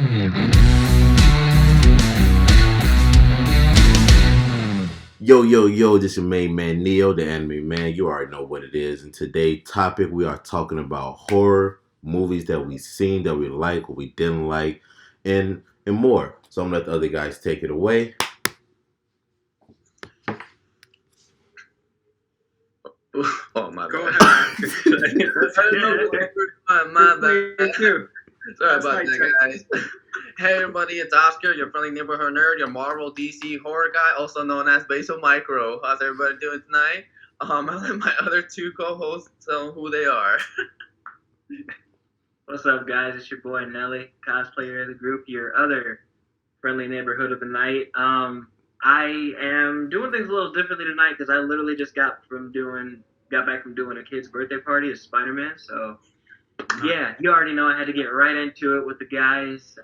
Yo, this is your main man Neo, the anime man. You already know what it is. And today's topic, we are talking about horror movies that we seen, that we like, or we didn't like, and more. So I'm gonna let the other guys take it away. Oh my Go bad. My bad. Sorry about that, guys. Hey everybody, it's Oscar, your friendly neighborhood nerd, your Marvel DC horror guy, also known as Basil Micro. How's everybody doing tonight? I'll let my other two co-hosts tell them who they are. What's up, guys? It's your boy Nelly, cosplayer of the group, your other friendly neighborhood of the night. I am doing things a little differently tonight because I literally just got back from doing a kid's birthday party as Spider-Man. So, yeah, you already know I had to get right into it with the guys.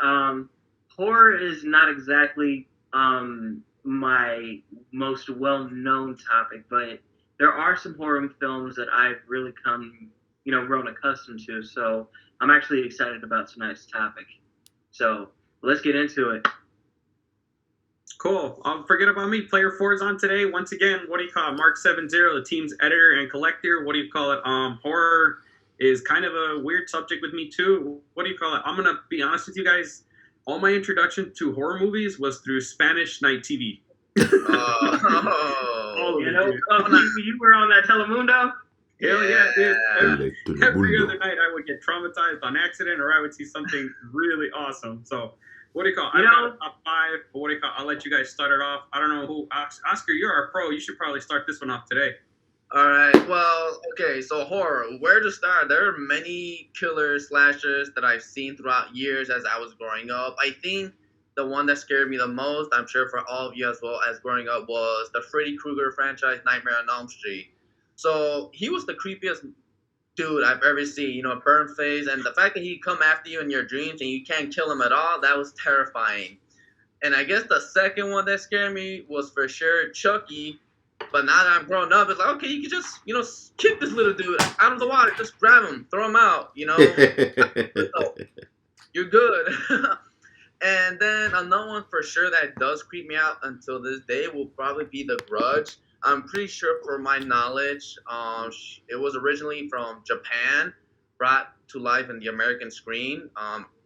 Horror is not exactly my most well-known topic, but there are some horror films that I've really grown accustomed to. So I'm actually excited about tonight's topic. So let's get into it. Cool. Forget about me. Player 4 is on today. Once again, what do you call it? Mark 70, the team's editor and collector. What do you call it? Horror is kind of a weird subject with me too. What do you call it? I'm going to be honest with you guys. All my introduction to horror movies was through Spanish night TV. You were on that Telemundo? Hell yeah, dude. Every other night I would get traumatized on accident or I would see something really awesome. So, what do you call it? I've got a top 5, but what do you call it? I'll let you guys start it off. I don't know who. Oscar, you're our pro. You should probably start this one off today. All right. Well, okay. So horror. Where to start? There are many killer slashers that I've seen throughout years as I was growing up. I think the one that scared me the most, I'm sure for all of you as well as growing up, was the Freddy Krueger franchise, Nightmare on Elm Street. So he was the creepiest dude I've ever seen. A burnt face, and the fact that he'd come after you in your dreams and you can't kill him at all, that was terrifying. And I guess the second one that scared me was for sure Chucky. But now that I'm grown up, it's like, okay, you can just, kick this little dude out of the water. Just grab him, throw him out, You're good. And then another one for sure that does creep me out until this day will probably be The Grudge. I'm pretty sure, for my knowledge, it was originally from Japan, brought to life in the American screen.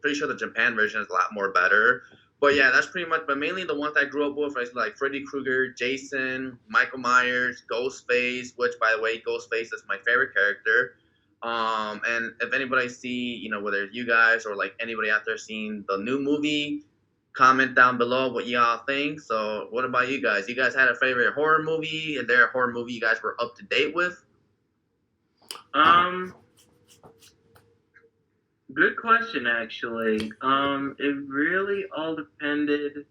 Pretty sure the Japan version is a lot more better. But yeah, that's pretty much, but mainly the ones I grew up with, like Freddy Krueger, Jason, Michael Myers, Ghostface, which, by the way, Ghostface is my favorite character. And if anybody see, whether you guys or like anybody out there seen the new movie, comment down below what y'all think. So what about you guys? You guys had a favorite horror movie? Is there a horror movie you guys were up to date with? Good question, actually. It really all depended,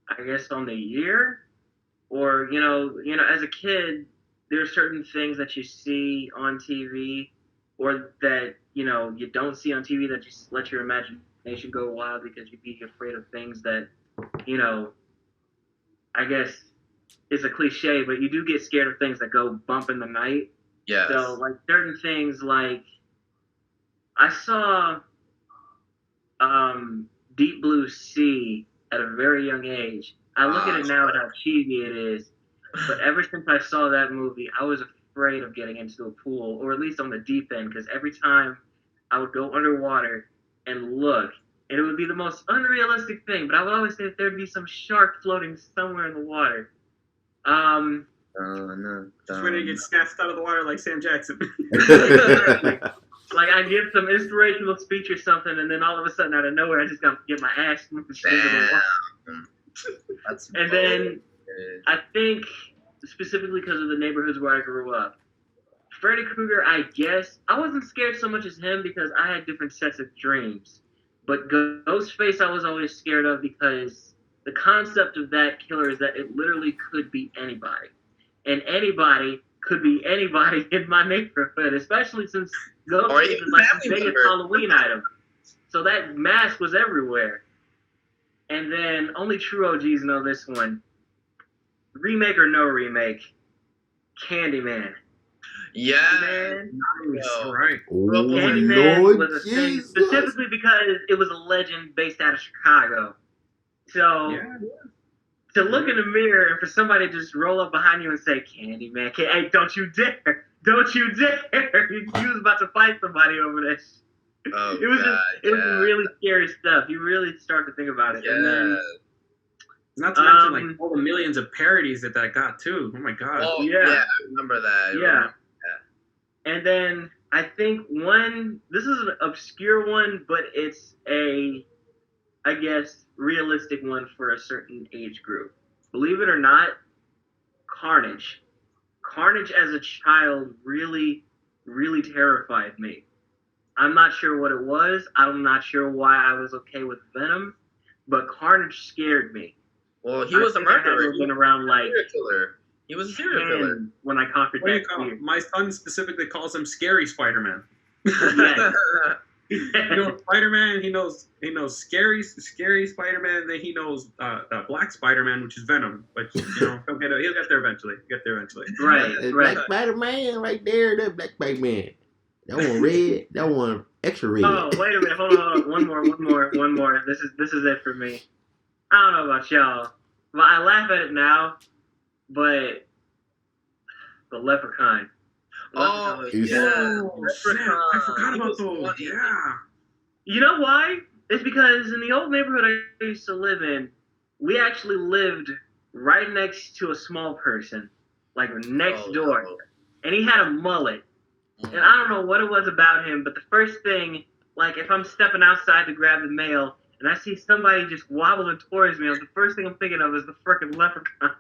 I guess, on the year. Or, as a kid, there are certain things that you see on TV or that, you don't see on TV that just let your imagination go wild because you'd be afraid of things that, I guess it's a cliche, but you do get scared of things that go bump in the night. Yeah. So, like, certain things like, I saw Deep Blue Sea at a very young age. I look at it now and how cheesy it is, but ever since I saw that movie, I was afraid of getting into a pool, or at least on the deep end, because every time I would go underwater and look, and it would be the most unrealistic thing, but I would always say that there'd be some shark floating somewhere in the water. No. Just ready to get snatched out of the water like Sam Jackson. Like, I give some inspirational speech or something, and then all of a sudden, out of nowhere, I just got to get my ass moved. And then, I think, specifically because of the neighborhoods where I grew up, Freddy Krueger, I guess, I wasn't scared so much as him because I had different sets of dreams. But Ghostface I was always scared of because the concept of that killer is that it literally could be anybody. And anybody could be anybody in my neighborhood, especially since Ghostface is like the biggest Halloween item. So that mask was everywhere. And then only true OGs know this one. Remake or no remake, Candyman. Yeah. Man, Nice. Yo. All right. Oh, Candyman Lord was a thing Jesus. specifically because it was a legend based out of Chicago. So Yeah. to look in the mirror and for somebody to just roll up behind you and say, Candyman, hey, don't you dare. Don't you dare. He was about to fight somebody over this. Oh, It was God, it was yeah. really scary stuff. You really start to think about it. Yeah. And then Not to mention like all the millions of parodies that got too. Oh my god. Oh, Yeah. yeah, I remember that. Yeah. And then I think this is an obscure one, but it's I guess, realistic one for a certain age group. Believe it or not, Carnage. Carnage as a child really, really terrified me. I'm not sure what it was. I'm not sure why I was okay with Venom, but Carnage scared me. Well, he was a murderer. Been around like serial killer. He was a serial killer. 10 when I conquered What do you that call fear. it? My son specifically calls him Scary Spider-Man. Yes. You know, Spider-Man, he knows scary Spider-Man, then he knows Black Spider-Man, which is Venom. But you know, he'll get there eventually. Right, It's right. Black Spider-Man right there. That Black Spider-Man. That one red. That one extra red. Oh, wait a minute. Hold on. One more. This is it for me. I don't know about y'all, but I laugh at it now. But the Leprechaun. Oh, You yeah. Oh, snap. I forgot He about was those. funny. Yeah. You know why? It's because in the old neighborhood I used to live in, we actually lived right next to a small person, like next door, and he had a mullet. And I don't know what it was about him, but the first thing, like if I'm stepping outside to grab the mail and I see somebody just wobbling towards me, the first thing I'm thinking of is the freaking Leprechaun.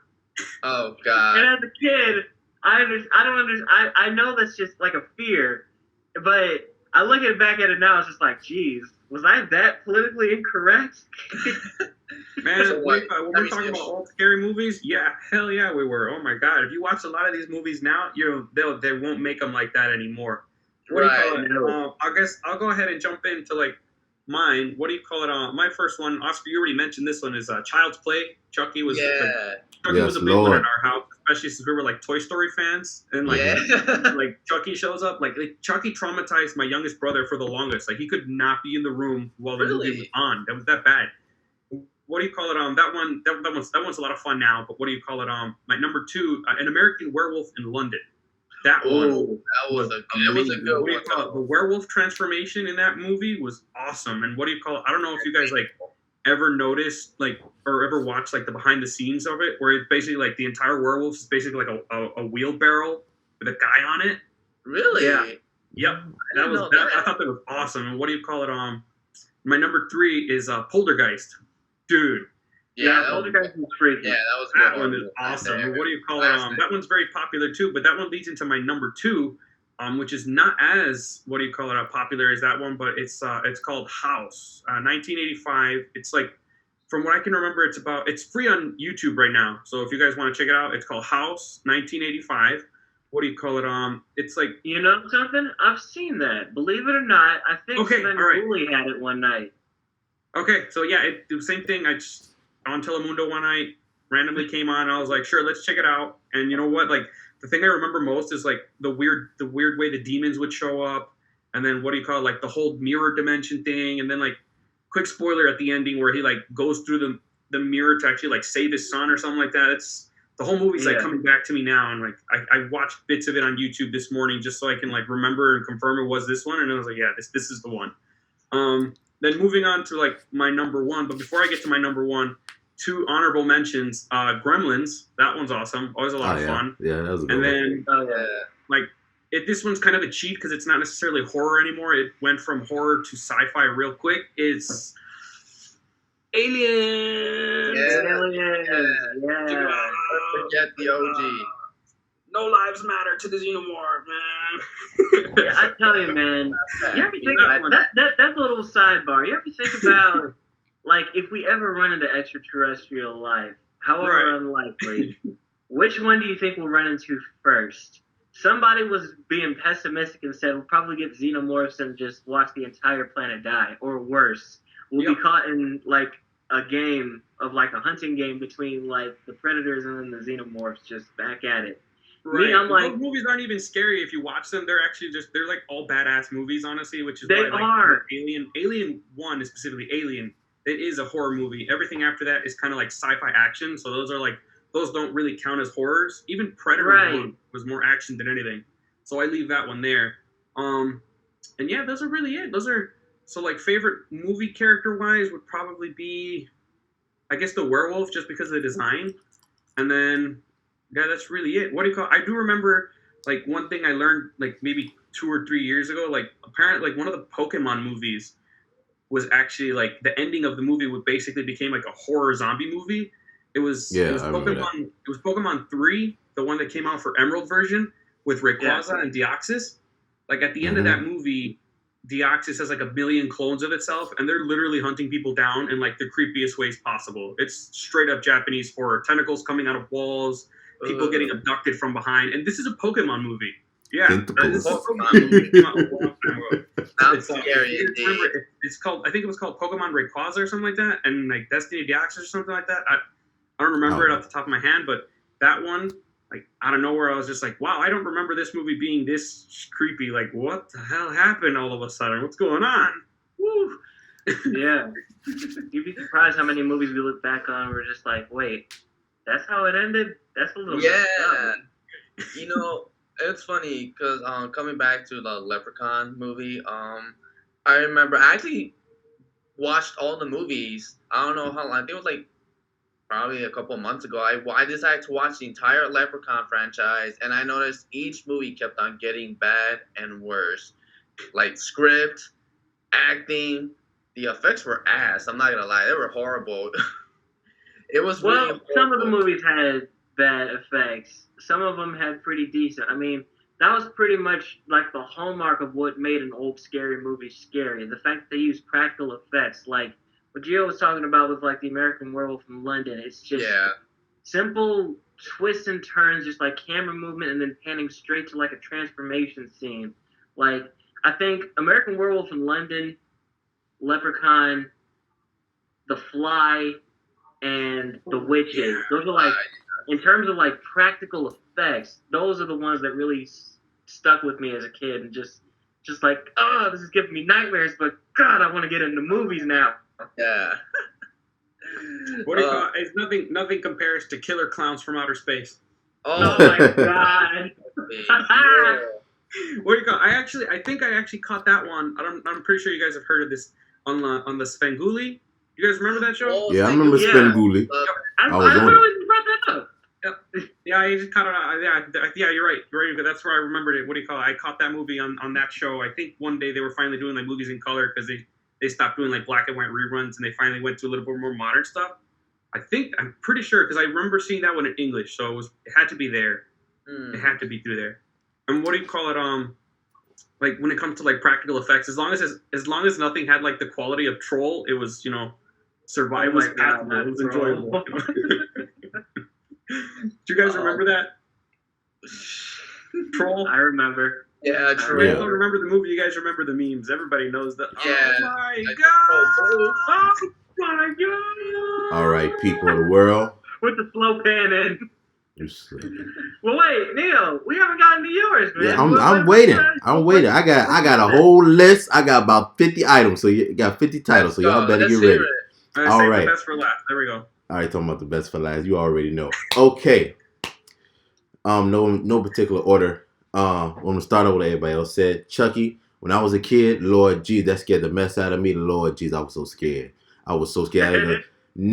Oh, God. And as a kid, I know that's just like a fear, but I look back at it now, it's just like, geez, was I that politically incorrect? Man, So, when like, we're talking about old scary movies, yeah, hell yeah, we were. Oh my god, if you watch a lot of these movies now, they won't make them like that anymore. What do you call it? I guess I'll go ahead and jump into like mine. What do you call it? My first one, Oscar, you already mentioned this one, is Child's Play. Chucky was Chucky was a big one in our house, especially since we were like Toy Story fans, and like like Chucky shows up. Like Chucky traumatized my youngest brother for the longest. Like he could not be in the room while the movie was on. That was that bad. What do you call it? That one's a lot of fun now. But what do you call it? My number two, An American Werewolf in London. That one was a good one. The werewolf transformation in that movie was awesome. And what do you call it? I don't know if you guys like ever noticed like or ever watched like the behind the scenes of it, where it's basically like the entire werewolf is basically like a wheelbarrow with a guy on it. Really? Yeah. Yep. I thought that was awesome. And what do you call it? My number three is Poltergeist. Dude. Yeah, Poltergeist was freaky. Yeah, that was that one is awesome. And what do you call it? That one's very popular too, but that one leads into my number two, which is not as popular as that one, but it's called House, 1985. It's like, from what I can remember, it's free on YouTube right now. So if you guys want to check it out, it's called House, 1985. What do you call it? It's like, you know something? I've seen that. Believe it or not, I think Nelly had it one night. Okay, so yeah, the same thing. I just on Telemundo one night randomly came on. And I was like, sure, let's check it out. And you know what? Like the thing I remember most is like the weird way the demons would show up, and then what do you call it? Like the whole mirror dimension thing, and then like quick spoiler at the ending where he like goes through the mirror to actually like save his son or something like that. It's the whole movie's like coming back to me now, and like I watched bits of it on YouTube this morning just so I can like remember and confirm it was this one, and I was like, yeah, this is the one. Then moving on to like my number one, but before I get to my number one, two honorable mentions. Gremlins, that one's awesome, always a lot of fun. Yeah, that was a good one. And then like this one's kind of a cheat because it's not necessarily horror anymore. It went from horror to sci-fi real quick. It's Aliens. Forget the OG. No lives matter to the xenomorph, man. Yeah, I tell you, man. You ever think about that little sidebar? You ever think about like if we ever run into extraterrestrial life, however unlikely, which one do you think we'll run into first? Somebody was being pessimistic and said we'll probably get xenomorphs and just watch the entire planet die, or worse, we'll be caught in like a game of like a hunting game between like the predators and then the xenomorphs just back at it. Right. I'm like, those movies aren't even scary if you watch them. They're actually they're like all badass movies, honestly, which is They why are. Alien 1 is specifically Alien. It is a horror movie. Everything after that is kind of like sci-fi action. So those don't really count as horrors. Even Predator Right. 1 was more action than anything. So I leave that one there. And yeah, those are really it. Those are so like favorite movie character wise would probably be, I guess, the werewolf, just because of the design. And then yeah, that's really it. What do you call? I do remember like one thing I learned like maybe 2 or 3 years ago. Like apparently, like one of the Pokemon movies was actually like the ending of the movie would basically became like a horror zombie movie. It was I remember Pokemon. that. It was Pokemon 3, the one that came out for Emerald version with Rayquaza Yeah. and Deoxys. Like at the end of that movie, Deoxys has like a million clones of itself, and they're literally hunting people down in like the creepiest ways possible. It's straight up Japanese horror. Tentacles coming out of walls, people getting abducted from behind, and this is a Pokemon movie. Yeah, Tentacles. this is a Pokemon movie. Came out a long time ago. Sounds It's, scary I indeed. remember it's called. I think it was called Pokemon Rayquaza or something like that, and like Destiny Deoxys or something like that. I don't remember it off the top of my hand, but that one, like out of nowhere, I was just like, wow, I don't remember this movie being this creepy. Like, what the hell happened all of a sudden? What's going on? Woo! Yeah. You'd be surprised how many movies we look back on and we're just like, wait, that's how it ended? That's a little Yeah. messed up. You know, it's funny because coming back to the Leprechaun movie, I remember I actually watched all the movies. I don't know how long. I think it was like probably a couple of months ago. I decided to watch the entire Leprechaun franchise, and I noticed each movie kept on getting bad and worse. Like script, acting, the effects were ass. I'm not gonna lie, they were horrible. It was Well, really some of the horrible. movies had bad effects. Some of them had pretty decent. I mean, that was pretty much like the hallmark of what made an old scary movie scary. The fact that they used practical effects, like what Gio was talking about with like the American Werewolf in London. It's just Yeah. simple twists and turns, just like camera movement and then panning straight to like a transformation scene. Like I think American Werewolf in London, Leprechaun, The Fly, and The Witches. Those are like, in terms of like practical effects, those are the ones that really stuck with me as a kid, and just like, oh, this is giving me nightmares, but God, I want to get into movies now. Yeah. What do you call it? It's nothing compares to Killer Clowns from Outer Space. Oh Oh my God. yeah. What do you call it? I think I actually caught that one. I'm pretty sure you guys have heard of this on the Svengoolie. You guys remember that show? Oh, Yeah, I remember Yeah. Spengoolie. I I was on literally brought that up. Yeah, you just caught it. Yeah, you're right. That's where I remembered it. What do you call it? I caught that movie on that show. I think one day they were finally doing like movies in color because they stopped doing like black and white reruns and they finally went to a little bit more modern stuff. I'm pretty sure because I remember seeing that one in English, so it had to be there. It had to be through there. And what do you call it? Like when it comes to like practical effects, as long as nothing had like the quality of Troll, it was survival was Oh my God, passable. It was Troll. enjoyable. Do you guys remember that? Troll? I remember. Yeah, I true. Yeah. don't remember the movie. You guys remember the memes. Everybody knows that. Yeah. Oh my Like, God! Oh my God. All right, people of the world. With the slow pan in. You sleeping. Well, wait, Neil, we haven't gotten to yours, man. Yeah, I'm What- waiting. what- I'm waiting. I got a whole list. I got about 50 items. So you got 50 titles. So y'all better Let's get hear ready. it. All right, All save right. the best for last. There we go. All right, talking about the best for last. You already know. Okay. No particular order. I'm gonna start over what everybody else said. Chucky. When I was a kid, Lord jeez, that scared the mess out of me. Lord jeez, I was so scared. I was so scared.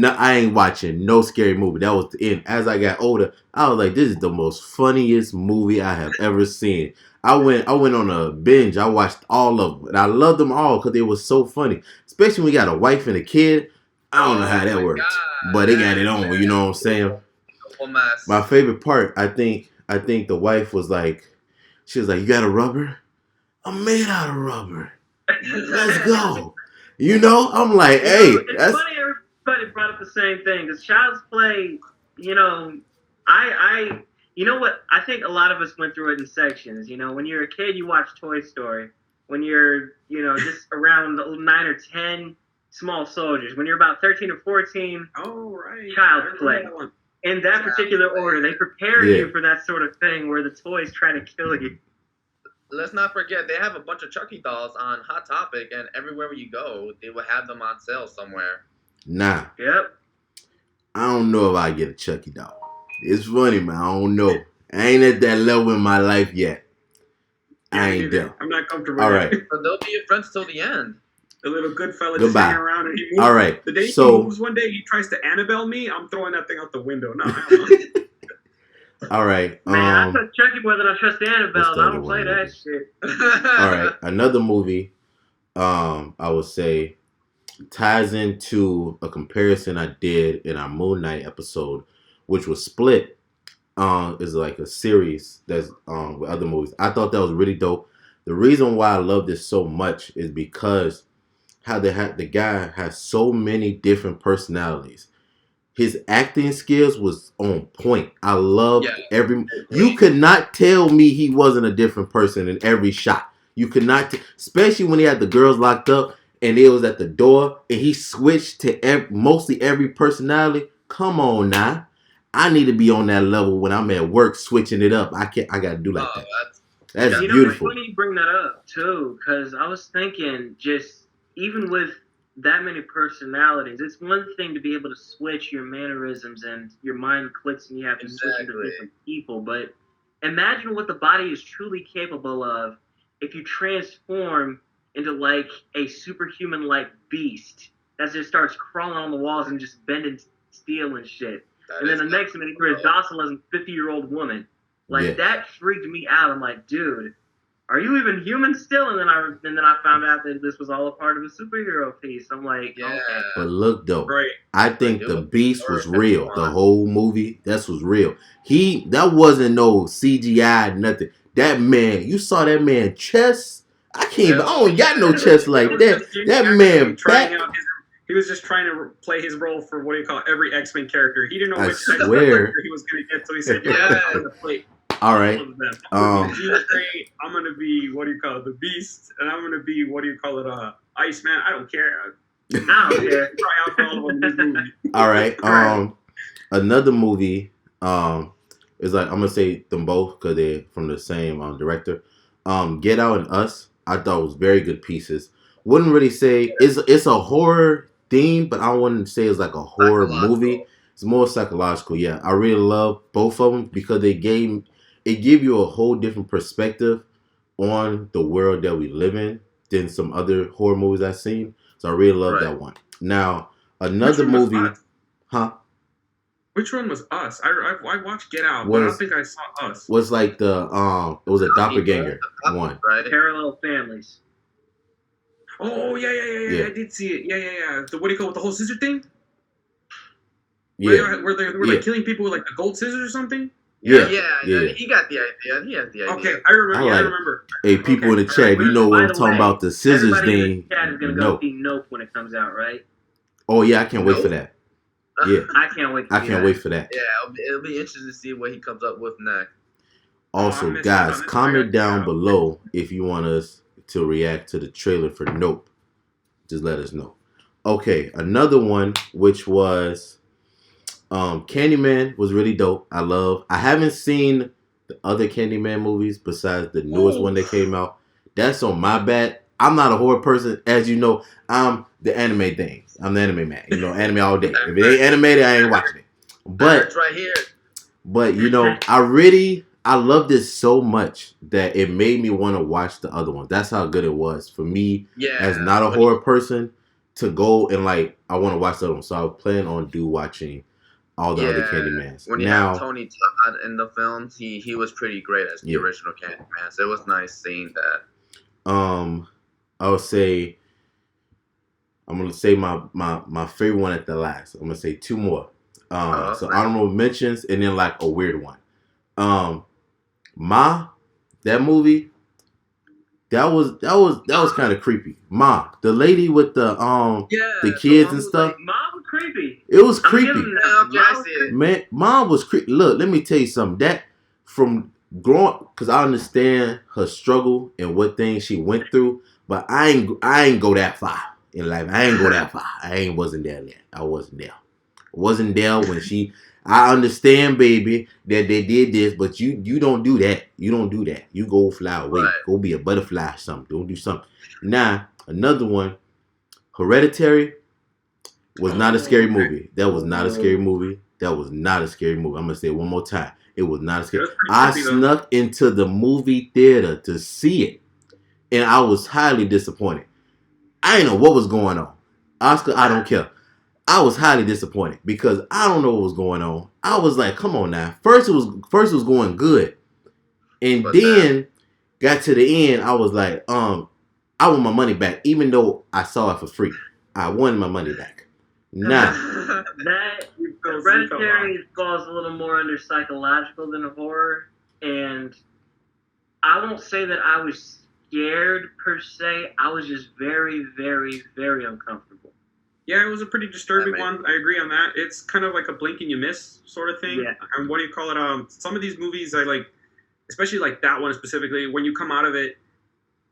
I ain't watching no scary movie. That was the end. As I got older, I was like, this is the most funniest movie I have ever seen. I went on a binge. I watched all of them, and I loved them all because they were so funny. Especially when you got a wife and a kid. I don't know how that my works, God. but they got it on. You know what I'm saying? Full mess. My favorite part, I think the wife was like, she was like, you got a rubber? I'm made out of rubber. Let's go. You know, I'm like, hey, it's that's funny everybody brought up the same thing. Because Child's Play, you know what? I think a lot of us went through it in sections. You know, when you're a kid, you watch Toy Story. When you're, just around 9 or 10, Small Soldiers. When you're about 13 or 14, Oh, right. Child's I remember Play. that one. in that particular order. They prepare Yeah. you for that sort of thing where the toys try to kill you. Let's not forget they have a bunch of Chucky dolls on Hot Topic, and everywhere you go, they will have them on sale somewhere. Nah, Yep. I don't know if I get a Chucky doll. It's funny, man. I don't know. I ain't at that level in my life yet. I ain't there. I'm not comfortable. All yet. right. But they'll be your friends till the end. The little good fella Goodbye. just hanging around and he moves. All right. The day So- he moves one day, he tries to Annabelle me. I'm throwing that thing out the window. No, hell no. All right. Man, I trust Chucky more than I trust Annabelle. what's the I other don't play one? that shit. All right. Another movie, I would say, ties into a comparison I did in our Moon Knight episode, which was Split. Is like a series that's with other movies. I thought that was really dope. The reason why I love this so much is because how the guy has so many different personalities. His acting skills was on point. I loved every. You could not tell me he wasn't a different person in every shot. You could not, especially when he had the girls locked up and it was at the door and he switched to mostly every personality. Come on now. I need to be on that level when I'm at work switching it up. I gotta do like that. That's you know, beautiful. It's funny you bring that up too, because I was thinking, just even with that many personalities, it's one thing to be able to switch your mannerisms and your mind clicks and you have to switch into different people, but imagine what the body is truly capable of if you transform into like a superhuman-like beast that just starts crawling on the walls and just bending steel and shit. And then the next minute you're as docile as a 50-year-old woman. Like, that freaked me out. I'm like, dude, are you even human still? And then I found out that this was all a part of a superhero piece. I'm like, okay. But look though, Right. I think the beast was real. The whole movie, that was real. That wasn't no CGI, nothing. That man, you saw that man chest. I don't got no chest like that. That man back. He was just trying to play his role for what do you call every X-Men character. He didn't know which X-Men swear. character he was going to get, so he said, "Yeah, I'm going to play." All right. I'm gonna be the Beast, and I'm gonna be Iceman. I don't care. I don't care. Try out for all of them in this movie. All right. Another movie. Is like I'm gonna say them both because they're from the same director. Get Out and Us. I thought was very good pieces. Wouldn't really say it's a horror theme, but I wouldn't say it's like a horror movie. It's more psychological. Yeah, I really love both of them because it give you a whole different perspective on the world that we live in than some other horror movies I've seen. So I really love that one. Now another movie, huh? Which one was Us? I watched Get Out, but I don't think I saw Us. Was like it was a doppelganger one. Right. Parallel families. Oh yeah. I did see it. Yeah. The what do you call it? The whole scissor thing? Yeah. Were they killing people with like the gold scissors or something? Yeah. He got the idea. He has the idea. Okay, I remember. Hey, people in the chat, if you know what I'm talking about, the scissors thing. Everybody in the chat is gonna go see Nope when it comes out, right? Oh yeah, I can't wait for that. Yeah, I can't wait. I can't wait for that. Yeah, it'll be interesting to see what he comes up with next. Also, guys, comment down below if you want us to react to the trailer for Nope. Just let us know. Okay, another one which was Candyman was really dope. I haven't seen the other Candyman movies besides the newest one that came out. That's on my bad. I'm not a horror person, as you know. I'm the anime thing. I'm the anime man. You know, anime all day. If it ain't animated, I ain't watching it. But it's right here. But you know, I love this so much that it made me want to watch the other ones. That's how good it was for me as not a horror person to go and like I want to watch the other one. So I plan on watching all the other Candymans. When you have Tony Todd in the films, he was pretty great as the original Candyman. So it was nice seeing that. I would say I'm gonna say my favorite one at the last. I'm gonna say two more. So honorable mentions and then like a weird one. That movie, that was kind of creepy. The lady with the kids and stuff. Like, Mom was creepy. It was creepy. I see it. Man, Mom was creepy. Look, let me tell you something. That from growing, because I understand her struggle and what things she went through, but I ain't go that far in life. I ain't go that far. Wasn't there yet. I wasn't there. Wasn't there when she. I understand, baby, that they did this, but you don't do that. You don't do that. You go fly away. Right. Go be a butterfly or something. Don't do something. Now, another one, Hereditary was not a scary movie. That was not a scary movie. That was not a scary movie. I'm gonna say it one more time. It was not a It scary. was pretty I creepy, though. snuck into the movie theater to see it, and I was highly disappointed. I didn't know what was going on. Oscar, I don't care. I was highly disappointed because I don't know what was going on. I was like, come on now. First it was going good. And But then got to the end, I was like, I want my money back, even though I saw it for free. I wanted my money back. Nah. That You feel Hereditary falls a little more under psychological than a horror, and I won't say that I was scared per se. I was just very, very, very uncomfortable. Yeah, it was a pretty disturbing Yeah, one. I agree on that. It's kind of like a blink and you miss sort of thing. Yeah. And what do you call it? Some of these movies I like, especially like that one specifically. When you come out of it,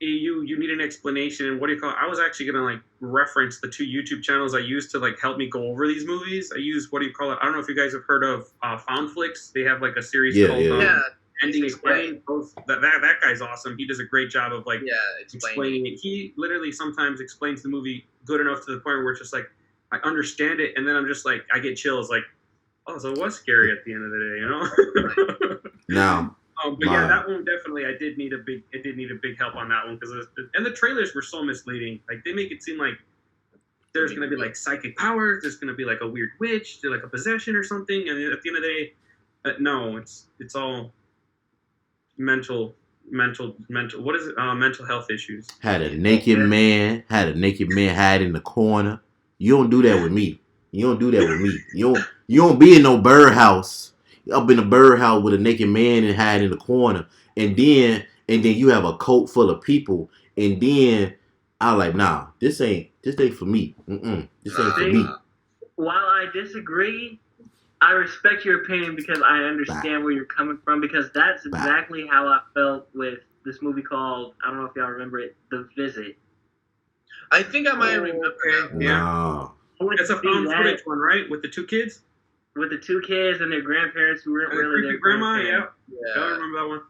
you need an explanation. And what do you call it? I was actually gonna like reference the 2 YouTube channels I used to like help me go over these movies. I use what do you call it? I don't know if you guys have heard of Found Flicks. They have like a series Yeah, called yeah. yeah, Ending it's Explained. That guy's awesome. He does a great job of like yeah, explain. explaining it. He literally sometimes explains the movie good enough to the point where it's just like I understand it, and then I'm just like I get chills, like, oh, so it was scary at the end of the day, you know? Now, But yeah, that one definitely I did need a big help on that one because and the trailers were so misleading. Like they make it seem like there's gonna be like psychic powers, there's gonna be like a weird witch, like a possession or something, and at the end of the day, no, it's all mental. What is it? Mental health issues. had a naked man hide in the corner. You don't do that with me. You don't do that with me. You don't be in no birdhouse. Up in a birdhouse with a naked man and hide in the corner. And then you have a coat full of people. And then I like, nah, this ain't for me. This ain't for me. While I disagree, I respect your opinion because I understand where you're coming from, because that's exactly how I felt with this movie called, I don't know if y'all remember it, The Visit. I think I might remember that. Yeah. Nah. It's a found footage one, right? With the 2 kids? With the 2 kids and their grandparents who weren't And the really creepy their grandma, yeah. grandparents. I remember that one.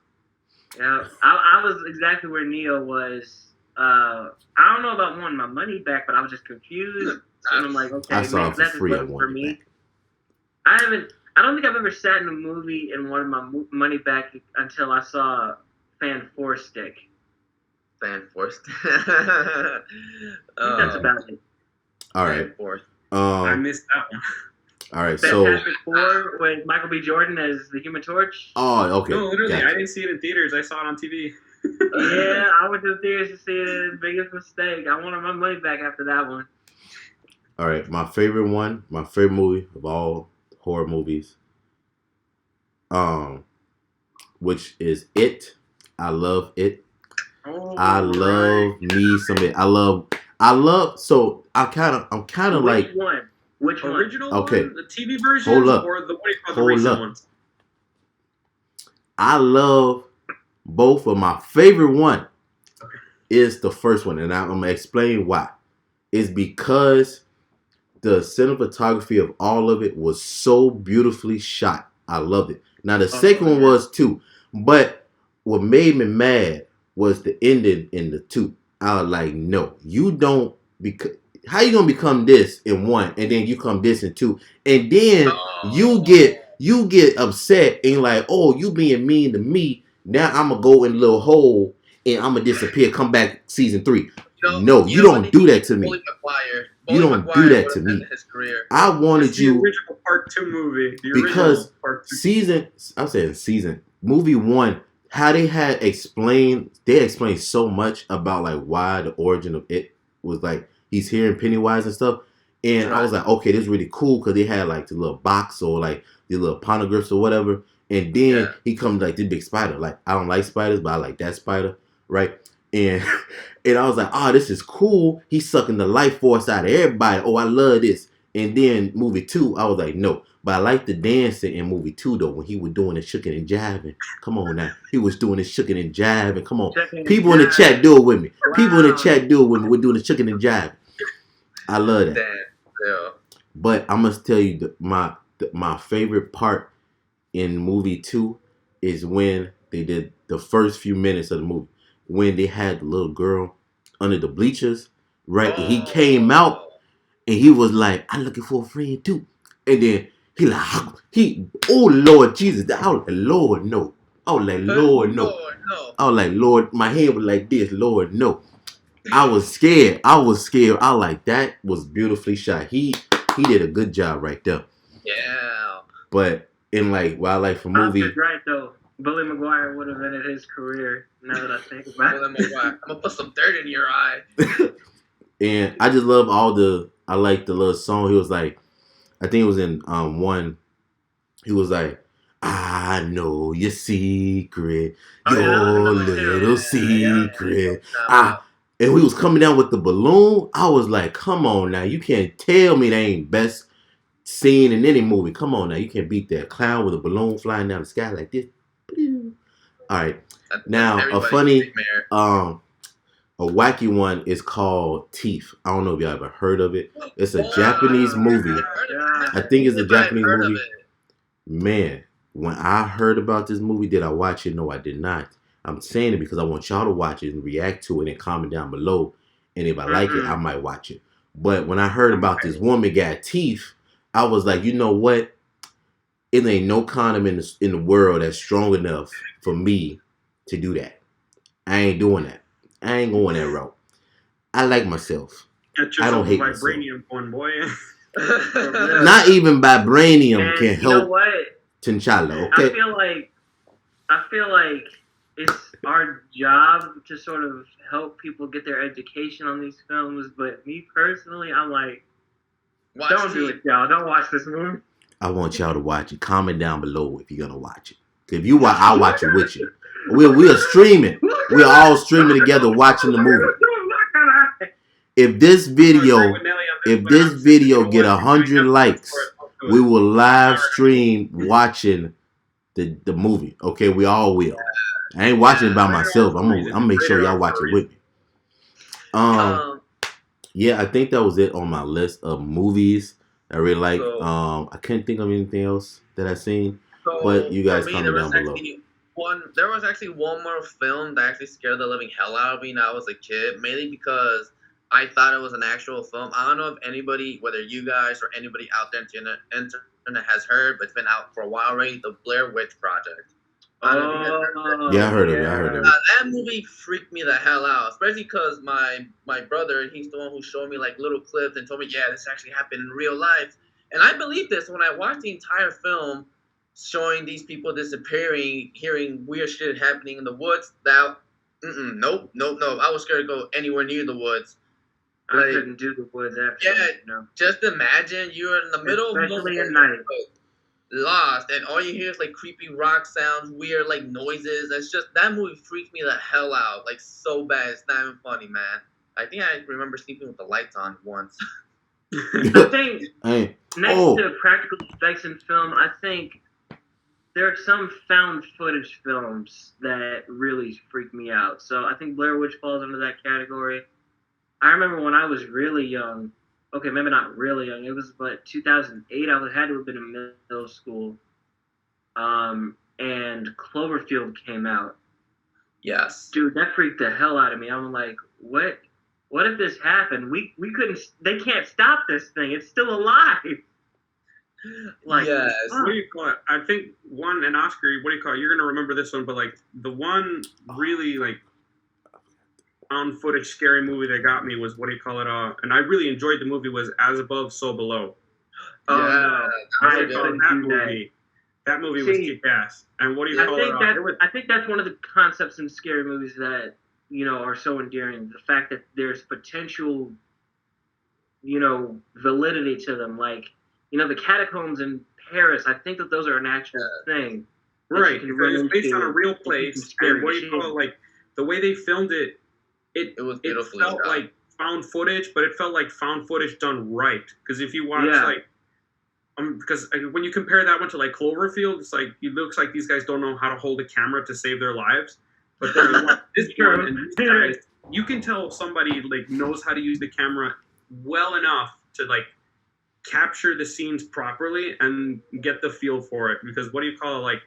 Yeah, I was exactly where Neo was. I don't know about wanting my money back, but I was just confused. And I'm like, okay, I saw maybe it for that just free. I wasn't for wanted me. it back. I don't think I've ever sat in a movie and wanted my money back until I saw Fan 4 Stick. Fan Force. I think that's about it. All right. Fan Force. I missed that one. All right. So. Fantastic Four with Michael B. Jordan as the Human Torch. Oh, okay. No, literally, Gotcha. I didn't see it in theaters. I saw it on TV. Yeah, I went to the theaters to see it. Biggest mistake. I wanted my money back after that one. All right. My favorite movie of all horror movies, which is It. I love It. Oh, I love me some It. I love. So I'm kind of like. Which one? Original Okay. one? The TV version? Hold up. Or the, what do you call the Hold recent up. ones? I love both, but my favorite one is the first one, and I'm gonna explain why. It's because the cinematography of all of it was so beautifully shot. I loved it. Now the second one was too, but what made me mad was the ending in the 2. I was like, no, you don't, because how you gonna become this in 1 and then you come this in 2, and then you get upset and like, oh, you being mean to me. Now I'm gonna go in a little hole and I'm gonna disappear. Come back season 3. No, you don't do that to me. You don't do that to me. I wanted It's the you original part 2 movie. The because original part 2. movie 1, how they explained so much about like why the origin of It was like he's hearing Pennywise and stuff, and I was like, okay, this is really cool because they had like the little box or like the little poneglyphs or whatever, and then he comes like this big spider. Like I don't like spiders, but I like that spider, right? And I was like, oh, this is cool. He's sucking the life force out of everybody. Oh, I love this. And then movie 2, I was like, no. But I like the dancing in movie 2 though, when he was doing the shucking and jiving. Come on now. He was doing the shucking and jiving. Come on. People in the chat do it with me. People in the chat do it with me. We're doing the shucking and jiving. I love that. But I must tell you, my favorite part in movie 2 is when they did the first few minutes of the movie when they had the little girl under the bleachers, right? And he came out Oh, and he was like, "I'm looking for a friend too," and then oh Lord Jesus, I was like, Lord no, I was like, Lord no, Lord, no. I was like, Lord, my hand was like this, Lord no. I was scared. I was scared. I was like, that was beautifully shot. He did a good job right there. Yeah. But in like wildlife for Oscar's movie, right though. Billy Maguire would have ended his career. Now that I think about Well, it. I'm gonna put some dirt in your eye. and I just love I like the little song. He was like, I think it was in one. He was like, I know your secret, Oh yeah, that was a your good one too. little Yeah. secret. I and we was coming down with the balloon. I was like, come on now, you can't tell me that ain't best scene in any movie. Come on now, you can't beat that clown with a balloon flying down the sky like this. All right, That's now a everybody's funny nightmare. a wacky one is called Teeth. I don't know if y'all ever heard of it. It's a Oh, Japanese movie. I think it's a But I've Japanese heard of movie. it. Man, when I heard about this movie, did I watch it? No, I did not. I'm saying it because I want y'all to watch it and react to it and comment down below. And if I like it, I might watch it. But when I heard about this woman got teeth, I was like, you know what? It ain't no condom in the world that's strong enough for me to do that. I ain't doing that. I ain't going that route. I like myself. Get I don't yourself a hate myself. vibranium one, boy. Not even vibranium And can you know help what? T'Challa, okay? I feel like it's our job to sort of help people get their education on these films. But me personally, I'm like, Watch don't do Teeth. it, y'all. Don't watch this movie. I want y'all to watch it. Comment down below if you're gonna watch it. If you watch, I'll watch it with you. We're streaming. We're all streaming together watching the movie. If this video get 100 likes, we will live stream watching the movie. Okay, we all will. I ain't watching it by myself. I'm gonna make sure y'all watch it with me. Yeah, I think that was it on my list of movies I really like. I can't think of anything else that I've seen. But you guys comment down below. There was actually one more film that actually scared the living hell out of me when I was a kid, mainly because I thought it was an actual film. I don't know if anybody, whether you guys or anybody out there in the internet has heard, but it's been out for a while already, the Blair Witch Project. Yeah, I heard of it. That movie freaked me the hell out, especially because my brother, he's the one who showed me like little clips and told me, yeah, this actually happened in real life. And I believed this when I watched the entire film, showing these people disappearing, hearing weird shit happening in the woods. Nope. I was scared to go anywhere near the woods. I couldn't do the woods after. Yeah, just imagine you're in the middle especially of at night. Lost, and all you hear is like creepy rock sounds, weird like noises. It's just that movie freaked me the hell out, like so bad. It's not even funny, man. I think I remember sleeping with the lights on once. I think next to practical effects in film, I think there are some found footage films that really freak me out. So I think Blair Witch falls into that category. I remember when I was really young. Okay, maybe not really young. It was but 2008. I had to have been in middle school. And Cloverfield came out. Yes. Dude, that freaked the hell out of me. I'm like, what? What if this happened? We couldn't. They can't stop this thing. It's still alive. Like, yes. What do you call it? I think one, and Oscar, what do you call it? You're gonna remember this one, but like the one really like found footage scary movie that got me was, what do you call it? And I really enjoyed the movie, was As Above, So Below. Yeah, that movie was kick-ass. And what do you call it? I think that's one of the concepts in scary movies that, you know, are so endearing. The fact that there's potential, you know, validity to them. Like, you know, the catacombs in Paris, I think that those are an actual thing. Right, because it's based on a real place. And what do you call it? Like, the way they filmed it, it felt like found footage, but it felt like found footage done right. Because if you watch, because when you compare that one to like Cloverfield, it's like it looks like these guys don't know how to hold a camera to save their lives. But then this one and these guys, you can tell somebody like knows how to use the camera well enough to like capture the scenes properly and get the feel for it. Because like,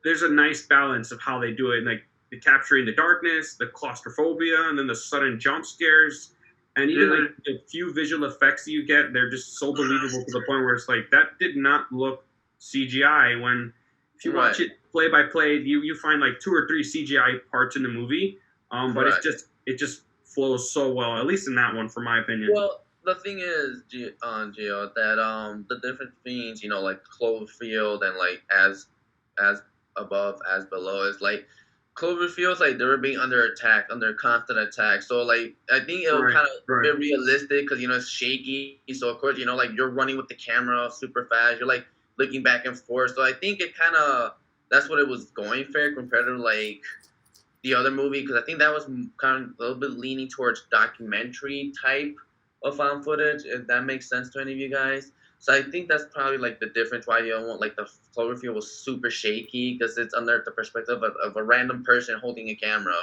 there's a nice balance of how they do it, like the capturing the darkness, the claustrophobia, and then the sudden jump scares, and even like the few visual effects that you get, they're just so believable to the point where it's like, that did not look CGI. When if you watch it play by play, you find like 2 or 3 CGI parts in the movie, but it just flows so well, at least in that one, for my opinion. Well, the thing is, Gio, that the different things, like Cloverfield and like as above, as below, is like Cloverfield's like they were being under constant attack. So like I think it was kind of bit realistic because it's shaky. So of course like you're running with the camera super fast. You're like looking back and forth. So I think it kind of that's what it was going for compared to like the other movie, because I think that was kind of a little bit leaning towards documentary type of found footage, if that makes sense to any of you guys. So I think that's probably like the difference why you don't want like the Cloverfield was super shaky, because it's under the perspective of a random person holding a camera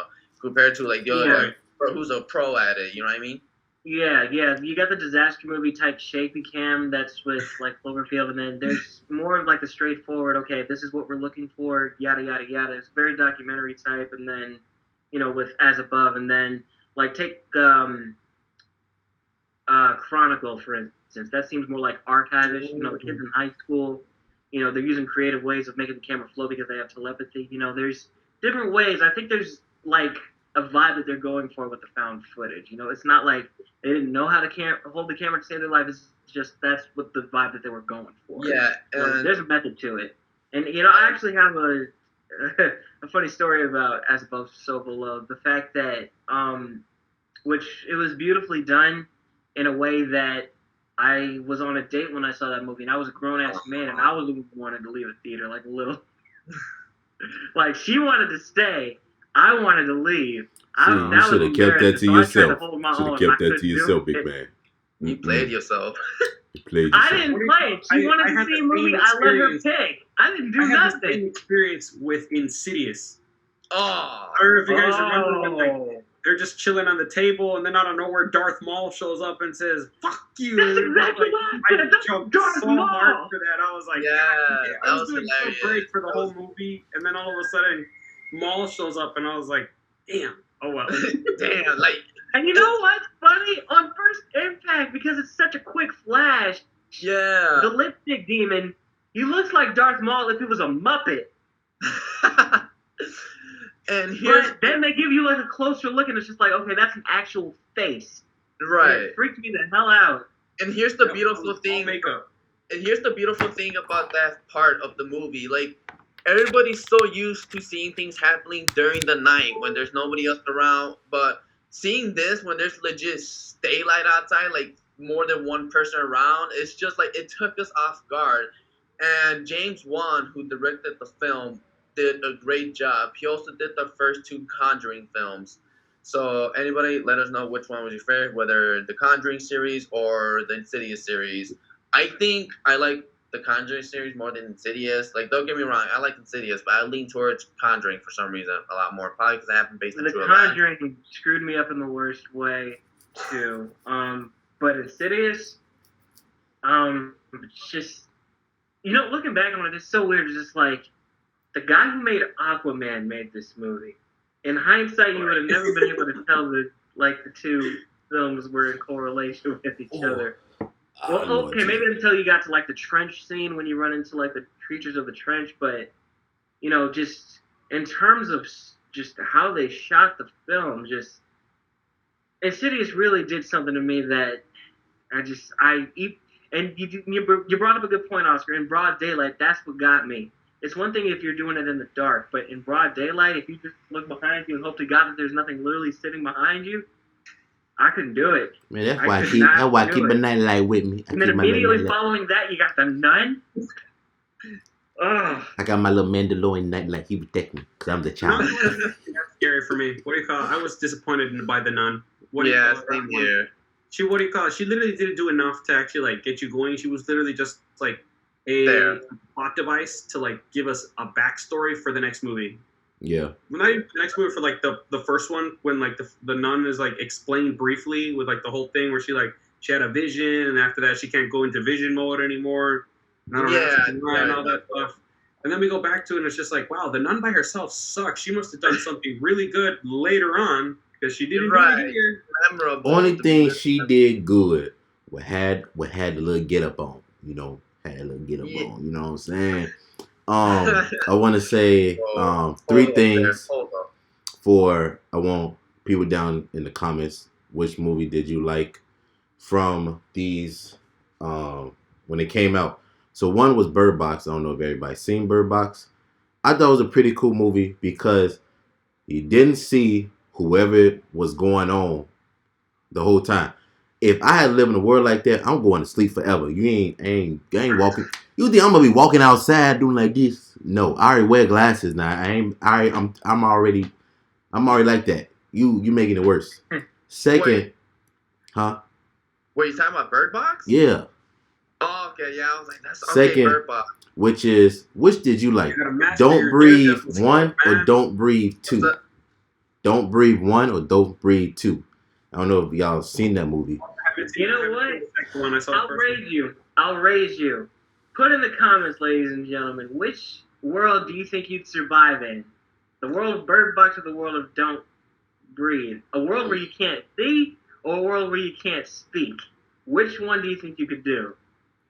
compared to like the other who's a pro at it. You know what I mean? Yeah. You got the disaster movie type shaky cam that's with like Cloverfield, and then there's more of like the straightforward, okay, this is what we're looking for, yada yada yada. It's very documentary type, and then with As Above, and then like take Chronicle, for instance. That seems more like archivish. The kids in high school, they're using creative ways of making the camera flow because they have telepathy. There's different ways. I think there's like a vibe that they're going for with the found footage. It's not like they didn't know how to hold the camera to save their life. It's just that's what the vibe that they were going for. Yeah, there's a method to it. And I actually have a funny story about As Above, So Below. The fact that which it was beautifully done in a way that I was on a date when I saw that movie, and I was a grown-ass man, and I was the one who wanted to leave the theater, like a little... like, she wanted to stay. I wanted to leave. You should have kept that to yourself. Should have kept that to yourself, big man. You played yourself. You played yourself. I didn't play it. She wanted to see a movie. I let her pick. I didn't do nothing. I had the same experience with Insidious. Oh. I don't know if you guys remember when like, they're just chilling on the table, and then out of nowhere, Darth Maul shows up and says, "Fuck you!" That's exactly what I jumped so hard for that. I was like, "Yeah." I was doing so great for the whole movie, and then all of a sudden, Maul shows up, and I was like, "Damn! Oh well." Damn! Like, and you know what's funny? On first impact, because it's such a quick flash. Yeah. The lipstick demon, he looks like Darth Maul if he was a Muppet. And but then they give you like a closer look, and it's just like, okay, that's an actual face. Right. And it freaked me the hell out. And here's the beautiful thing. And here's the beautiful thing about that part of the movie. Like, everybody's so used to seeing things happening during the night when there's nobody else around. But seeing this when there's legit daylight outside, like more than one person around, it's just like it took us off guard. And James Wan, who directed the film, did a great job. He also did the first 2 Conjuring films. So anybody, let us know which one was your favorite, whether the Conjuring series or the Insidious series. I think I like the Conjuring series more than Insidious. Like, don't get me wrong, I like Insidious, but I lean towards Conjuring for some reason a lot more. Probably because I haven't based it. The Conjuring screwed me up in the worst way too. But Insidious, it's just, looking back on it, it's so weird. It's just like, the guy who made Aquaman made this movie. In hindsight, you would have never been able to tell that the 2 films were in correlation with each other. Well, okay, maybe until you got to like the trench scene when you run into like the creatures of the trench, but just in terms of just how they shot the film, just Insidious really did something to me that and you brought up a good point, Oscar. In broad daylight, that's what got me. It's one thing if you're doing it in the dark, but in broad daylight, if you just look behind you and hope to God that there's nothing literally sitting behind you, I couldn't do it. Man, that's why I keep a nightlight with me. And then immediately following that, you got the Nun. I got my little Mandalorian nightlight. He protect me because I'm the child. That's scary for me. What do you call it? I was disappointed by the Nun. Same here. She literally didn't do enough to actually like get you going. She was literally just like a plot device to like give us a backstory for the next movie. Yeah. Not even the next movie, for like the first one, when like the nun is like explained briefly with like the whole thing where she like she had a vision, and after that she can't go into vision mode anymore. And I don't know, and all that stuff. And then we go back to it, and it's just like, wow, the nun by herself sucks. She must have done something really good later on because she didn't do it here. Memorable. Only thing she did good had the little get up on, you know, had a little get up on, you know what I'm saying? I want to say three things for, I want people down in the comments, which movie did you like from these when it came out? So one was Bird Box. I don't know if everybody's seen Bird Box. I thought it was a pretty cool movie because you didn't see whoever was going on the whole time. If I had lived in a world like that, I'm going to sleep forever. You ain't walking. You think I'm gonna be walking outside doing like this? No, I already wear glasses now. I'm already like that. You making it worse. Second, huh? Wait, you talking about Bird Box? Yeah. Oh, okay, yeah. I was like, that's Second, Bird Box. Which did you like? Don't Breathe 1 or Don't Breathe 2? Don't Breathe 1 or Don't Breathe 2? I don't know if y'all seen that movie. You know what? I'll raise you. Put in the comments, ladies and gentlemen, which world do you think you'd survive in? The world of Bird Box or the world of Don't Breathe? A world where you can't see or a world where you can't speak? Which one do you think you could do?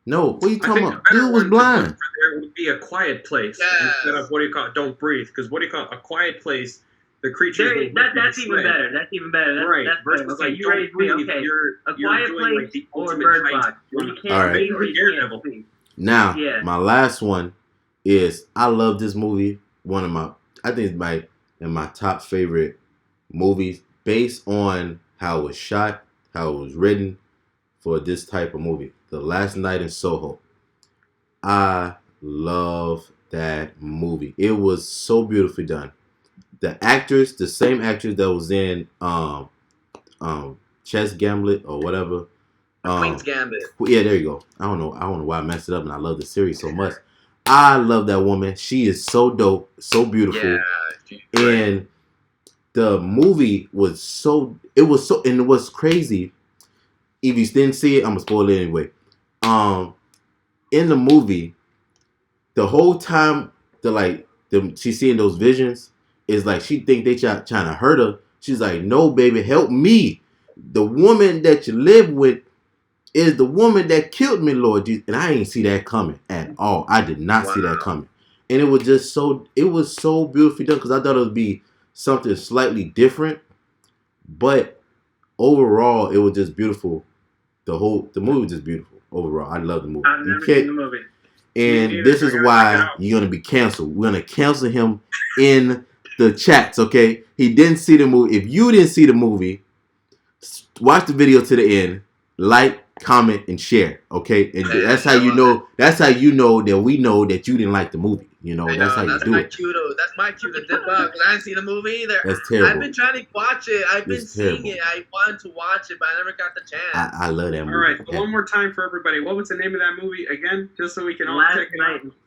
No, what are you talking about? Dude was blind. There would be A Quiet Place instead of Don't Breathe, because A Quiet Place, the creatures. That's even better. That's even better. Right. Versus okay, you raised me. Okay. A Quiet Place or Bird Box. You can't read or you can't speak. Now, my last one is, I love this movie. I think it's in my top favorite movies based on how it was shot, how it was written for this type of movie. The Last Night in Soho. I love that movie. It was so beautifully done. The same actress that was in Chess Gambit or whatever. Queen's Gambit. Yeah, there you go. I don't know why I messed it up, and I love the series so much. I love that woman. She is so dope, so beautiful. Yeah, and the movie was so, and it was crazy. If you didn't see it, I'm gonna spoil it anyway. In the movie, the whole time she's seeing those visions, is like she think they trying to hurt her. She's like, no, baby, help me. The woman that you live with is the woman that killed me, Lord Jesus. And I ain't see that coming at all. I did not see that coming. And it was just so beautifully done, because I thought it would be something slightly different. But overall, it was just beautiful. The movie was just beautiful. Overall, I love the movie. I've never seen the movie. And this is why you're going to be canceled. We're going to cancel him in the chats, okay? He didn't see the movie. If you didn't see the movie, watch the video to the end, like, comment, and share, okay? And that's how you know. That's how you know that we know that you didn't like the movie. You know, that's how you do it. That's my cue to dip out, because I didn't see the movie either. That's terrible. I've been trying to watch it. I've been seeing it. I wanted to watch it, but I never got the chance. I love that movie. All right, so one more time for everybody. What was the name of that movie again? Just so we can all check it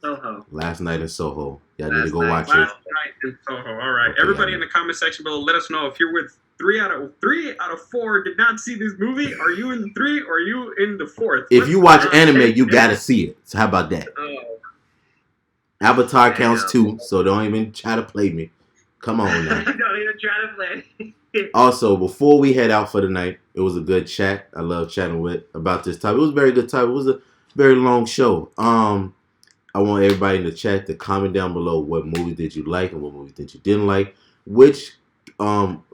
out. Last Night in Soho. Y'all need to go watch it. Last Night in Soho. All right. Okay, everybody in the comment section below, let us know if you're with 3 out of 4 did not see this movie. Are you in 3 or are you in the 4th? If you watch anime, you gotta see it. So how about that? Avatar counts too, so don't even try to play me. Come on now. Don't even try to play. Also, before we head out for the night, it was a good chat. I love chatting about this topic. It was a very good topic. It was a very long show. I want everybody in the chat to comment down below what movie did you like and what movie did you didn't like. Which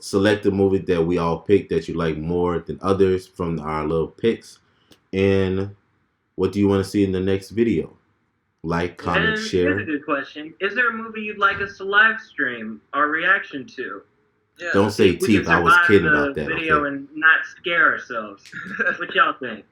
selected movie that we all picked that you like more than others from our little picks. And what do you want to see in the next video? Like, comment, share. Here's a good question. Is there a movie you'd like us to live stream our reaction to? Yeah. Don't say teeth. I was kidding about that. Video and not scare ourselves. What y'all think?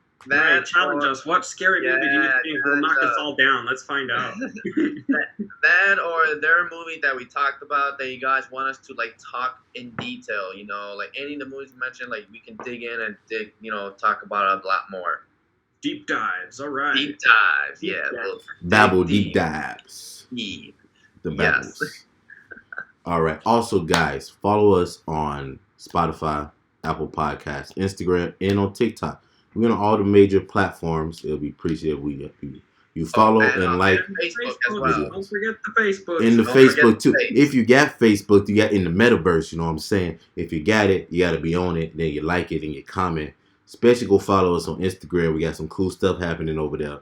Challenge us. What scary movie do you think will knock us all down? Let's find out. That or their movie that we talked about that you guys want us to talk in detail. You know, any of the movies mentioned, we can dig in and talk about a lot more. Deep dives, all right. Deep dives, yeah. Babble deep dives. The Babbles. All right. Also, guys, follow us on Spotify, Apple Podcasts, Instagram, and on TikTok. We're on all the major platforms. It'll be appreciated if you follow and like Facebook as Facebook. well. Don't forget the Facebook. in the Don't forget Facebook too. the face. If you got Facebook, you got in the metaverse. You know what I'm saying? If you got it, you got to be on it. Then you like it and you comment. Especially go follow us on Instagram. We got some cool stuff happening over there.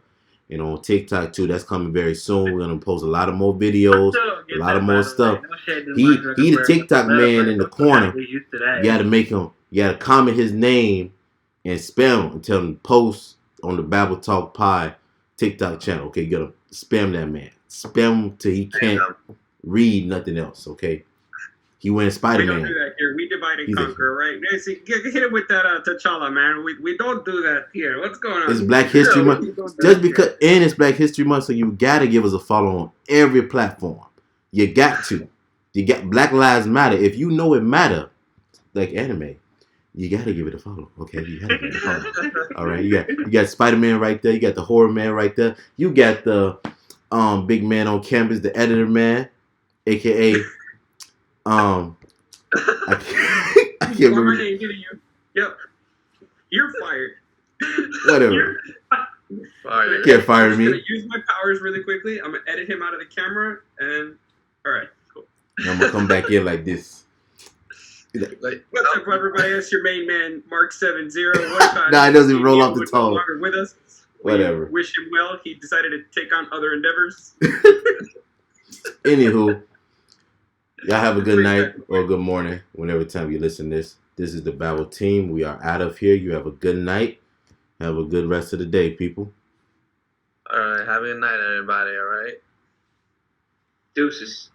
You know, on TikTok too. That's coming very soon. We're gonna post a lot of more videos, a lot of more stuff. He the TikTok man in the corner. You gotta make him. You gotta comment his name and spam him and tell him to post on the BabbleTalkPod TikTok channel. Okay, you gotta spam that man. Spam him till he can't read nothing else. Okay. He went We Spider-Man. don't do that here. We divide and He's a- conquer, right? See, hit it with that T'Challa, man. We don't do that here. What's going on? It's Black History No, Month. we don't do Just that because, and it's Black History Month, so you gotta give us a follow on every platform. You got to. You got Black Lives Matter. If you know it matter, like anime, you gotta give it a follow. Okay, you gotta give it a follow. All right, you got Spider-Man right there. You got the horror man right there. You got the big man on campus, the editor man, aka I can't One more remember. name getting you. Yep. You're fired. Whatever. Fire. You can't fire I'm just me. gonna use my powers really quickly. I'm gonna edit him out of the camera, and all right, cool. I'm gonna come back in like this. Like, What's up, everybody? It's your main man, Mark70. Nah, it doesn't even roll off the No tongue. longer with us. Whatever. We wish him well. He decided to take on other endeavors. Anywho, y'all have a good night or a good morning whenever time you listen to this. This is the Babble Team. We are out of here. You have a good night. Have a good rest of the day, people. all right. Have a good night, everybody. All right. Deuces.